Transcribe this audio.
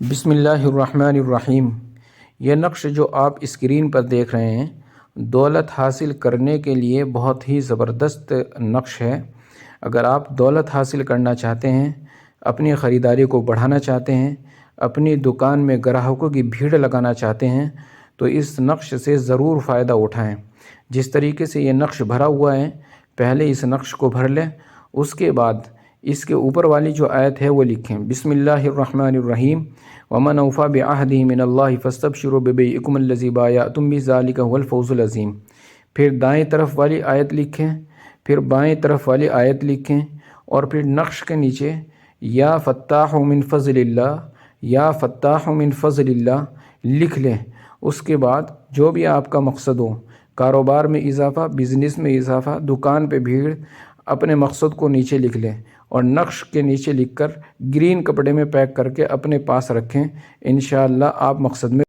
بسم اللہ الرحمن الرحیم۔ یہ نقش جو آپ اسکرین پر دیکھ رہے ہیں دولت حاصل کرنے کے لیے بہت ہی زبردست نقش ہے۔ اگر آپ دولت حاصل کرنا چاہتے ہیں، اپنی خریداری کو بڑھانا چاہتے ہیں، اپنی دکان میں گراہکوں کی بھیڑ لگانا چاہتے ہیں تو اس نقش سے ضرور فائدہ اٹھائیں۔ جس طریقے سے یہ نقش بھرا ہوا ہے، پہلے اس نقش کو بھر لیں، اس کے بعد اس کے اوپر والی جو آیت ہے وہ لکھیں، بسم اللہ الرحمن الرحیم ومن اوفی بعہدہ من اللہ فاستبشروا ببیعکم الذی بایعتم بہ ذلک ھو الفوز العظیم۔ پھر دائیں طرف والی آیت لکھیں، پھر بائیں طرف والی آیت لکھیں اور پھر نقش کے نیچے یا فتاح من فضل اللہ، یا فتاح من فضل اللہ لکھ لیں۔ اس کے بعد جو بھی آپ کا مقصد ہو، کاروبار میں اضافہ، بزنس میں اضافہ، دکان پہ بھیڑ، اپنے مقصد کو نیچے لکھ لیں اور نقش کے نیچے لکھ کر گرین کپڑے میں پیک کر کے اپنے پاس رکھیں۔ انشاءاللہ آپ مقصد میں